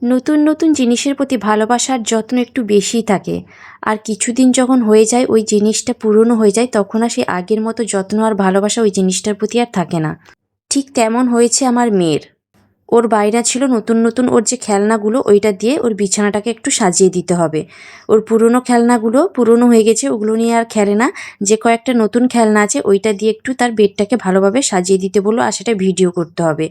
নতুন নতুন জিনিসের প্রতি ভালোবাসার যত্ন একটু বেশিই থাকে। আর কিছুদিন যখন হয়ে যায় ওই জিনিসটা পুরনো হয়ে যায়, তখন আর সেই আগের মতো যত্ন আর ভালোবাসা ওই জিনিসটার প্রতি আর থাকে না। ঠিক তেমন হয়েছে আমার মেয়ের। ওর বায়না ছিল নতুন নতুন ওর যে খেলনাগুলো ওইটা দিয়ে ওর বিছানাটাকে একটু সাজিয়ে দিতে হবে। ওর পুরনো খেলনাগুলো পুরনো হয়ে গেছে, ওগুলো নিয়ে আর খেলে না। যে কয়েকটা নতুন খেলনা আছে ওইটা দিয়ে একটু তার বেডটাকে ভালোভাবে সাজিয়ে দিতে বললো, আর সেটা ভিডিও করতে হবে।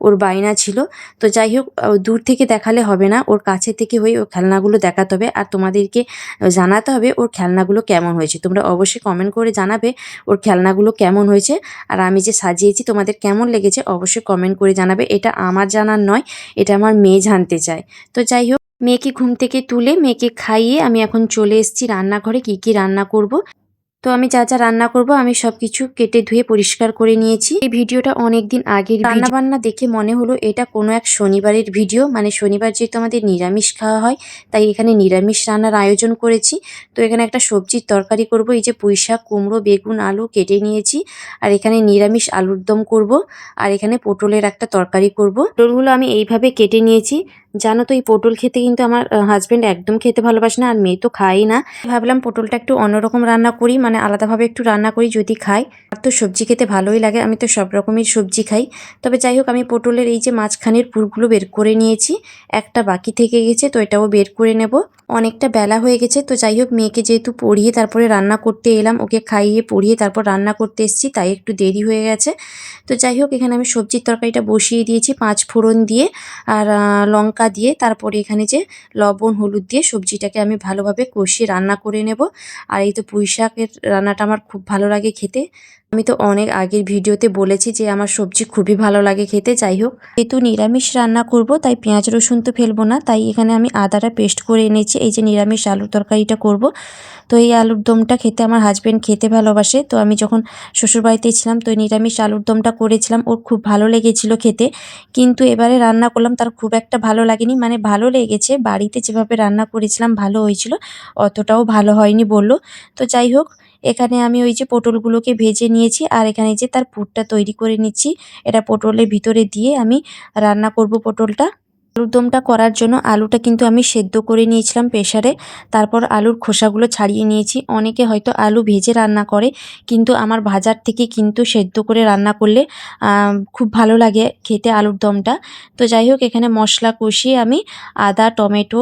ওর বায়না ছিল। তো যাই হোক, দূর থেকে দেখালে হবে না, ওর কাছে থেকে হয়ে ওর খেলনাগুলো দেখাতে হবে আর তোমাদেরকে জানাতে হবে ওর খেলনাগুলো কেমন হয়েছে। তোমরা অবশ্যই কমেন্ট করে জানাবে ওর খেলনাগুলো কেমন হয়েছে, আর আমি যে সাজিয়েছি তোমাদের কেমন লেগেছে অবশ্যই কমেন্ট করে জানাবে। এটা আমার জানার নয়, এটা আমার মেয়ে জানতে চায়। তো যাই হোক, মেয়েকে ঘুম থেকে তুলে মেয়েকে খাইয়ে আমি এখন চলে এসেছি রান্নাঘরে কি কি রান্না করব। তো আমি যা যা রান্না করব আমি সবকিছু কেটে ধুয়ে পরিষ্কার করে নিয়েছি। এই ভিডিওটা অনেকদিন আগের রান্না বান্না দেখে মনে হলো এটা কোনো এক শনিবারের ভিডিও, মানে শনিবার যেহেতু আমাদের নিরামিষ খাওয়া হয় তাই এখানে নিরামিষ রান্নার আয়োজন করেছি। তো এখানে একটা সবজির তরকারি করব, এই যে পুঁইশাক, কুমড়ো, বেগুন, আলু কেটে নিয়েছি। আর এখানে নিরামিষ আলুর দম করব। আর এখানে পটলের একটা তরকারি করব। পটলগুলো আমি এইভাবে কেটে নিয়েছি। জানো তো এই পটল খেতে কিন্তু আমার হাজব্যান্ড একদম খেতে ভালোবাসে না, আর মেয়ে তো খাই না। ভাবলাম পটলটা একটু অন্যরকম রান্না করি, মানে আলাদাভাবে একটু রান্না করি যদি খাই। আর তো সবজি খেতে ভালোই লাগে, আমি তো সব রকমের সবজি খাই। তবে যাই হোক, আমি পটলের এই যে মাঝখানের পুরগুলো বের করে নিয়েছি। একটা বাকি থেকে গেছে, তো এটাও বের করে নেব। অনেকটা বেলা হয়ে গেছে, তো যাই হোক মেয়েকে যেহেতু পড়িয়ে তারপরে রান্না করতে এলাম, ওকে খাইয়ে পড়িয়ে তারপর রান্না করতে এসেছি, তাই একটু দেরি হয়ে গেছে। তো যাই হোক, এখানে আমি সবজির তরকারিটা বসিয়ে দিয়েছি 5 ফোড়ন দিয়ে আর লঙ্কা দিয়ে। তারপরে এখানে যে লবণ হলুদ দিয়ে সবজিটাকে আমি ভালোভাবে কষিয়ে রান্না করে নেব। আর এই তো পুঁই শাকের রান্নাটা আমার খুব ভালো লাগে খেতে। আমি তো অনেক আগের ভিডিওতে বলেছি যে আমার সবজি খুবই ভালো লাগে খেতে। যাই হোক, যেহেতু নিরামিষ রান্না করব তাই পেঁয়াজ রসুন তো ফেলবো না, তাই এখানে আমি আদাটা পেস্ট করে এনেছি। এই যে নিরামিষ আলুর তরকারিটা করব, তো এই আলুর দমটা খেতে আমার হাজব্যান্ড খেতে ভালোবাসে। তো আমি যখন শ্বশুরবাড়িতে ছিলাম তো নিরামিষ আলুর দমটা করেছিলাম, ওর খুব ভালো লেগেছিল খেতে। কিন্তু এবারে রান্না করলাম তার খুব একটা ভালো লাগেনি, মানে ভালো লেগেছে, বাড়িতে যেভাবে রান্না করেছিলাম ভালো হয়েছিল, অতটাও ভালো হয়নি বলল। তো যাই হোক, এখানে আমি ওই যে পটলগুলোকে ভেজে নিয়েছি আর এখানে যে তার পুরটা তৈরি করে নিচ্ছি। এটা পটলের ভিতরে দিয়ে আমি রান্না করব পটলটা। আলুর দমটা করার জন্য আলুটা কিন্তু আমি সেদ্ধ করে নিয়েছিলাম প্রেসারে। তারপর আলুর খোসাগুলো ছাড়িয়ে নিয়েছি। অনেকে হয়তো আলু ভেজে রান্না করে, কিন্তু আমার ভাজার থেকে কিন্তু সেদ্ধ করে রান্না করলে খুব ভালো লাগে খেতে আলুর দমটা। তো যাই হোক, এখানে মশলা কষিয়ে আমি আদা, টমেটো,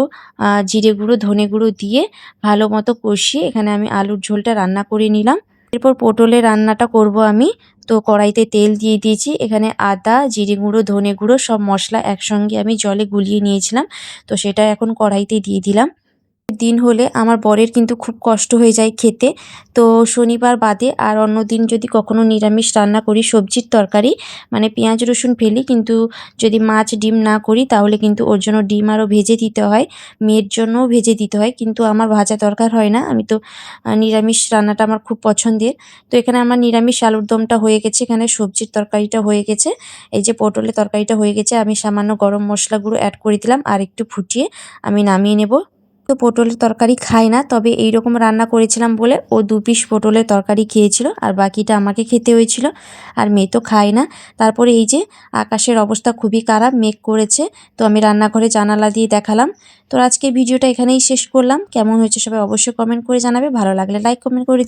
জিরে গুঁড়ো, ধনে গুঁড়ো দিয়ে ভালো মতো কষিয়ে এখানে আমি আলুর ঝোলটা রান্না করে নিলাম। এরপর পটলের রান্নাটা করব আমি। তো কড়াইতে তেল দিয়ে দিয়েছি, এখানে আদা, জিরে গুঁড়ো, ধনে গুঁড়ো সব মশলা একসঙ্গে আমি জলে গুলিয়ে নিয়েছিলাম, তো সেটা এখন কড়াইতে দিয়ে দিলাম। দিন হলে আমার বরের কিন্তু খুব কষ্ট হয়ে যায় খেতে। তো শনিবার বাদে আর অন্য দিন যদি কখনো নিরামিষ রান্না করি সবজির তরকারি, মানে পেঁয়াজ রসুন ফেলি, কিন্তু যদি মাছ ডিম না করি তাহলে কিন্তু ওর জন্য ডিম আরও ভেজে দিতে হয়, মেয়ের জন্যও ভেজে দিতে হয়, কিন্তু আমার ভাজা দরকার হয় না। আমি তো নিরামিষ রান্নাটা আমার খুব পছন্দের। তো এখানে আমার নিরামিষ আলুর দমটা হয়ে গেছে, এখানে সবজির তরকারিটা হয়ে গেছে, এই যে পটলের তরকারিটা হয়ে গেছে। আমি সামান্য গরম মশলা গুঁড়ো অ্যাড করে দিলাম আর একটু ফুটিয়ে আমি নামিয়ে নেব। তো পটলের তরকারি খায় না, তবে এই রকম রান্না করেছিলাম বলে ও 2 পিস পটলের তরকারি খেয়েছিল আর বাকিটা আমাকে খেতে হয়েছিল। আর মেয়ে তো খায় না। তারপরে এই যে আকাশের অবস্থা খুবই খারাপ, মেঘ করেছে, তো আমি রান্নাঘরে জানালা দিয়ে দেখালাম। তো আজকে ভিডিওটা এখানেই শেষ করলাম। কেমন হয়েছে সবাই অবশ্যই কমেন্ট করে জানাবে, ভালো লাগলে লাইক কমেন্ট করে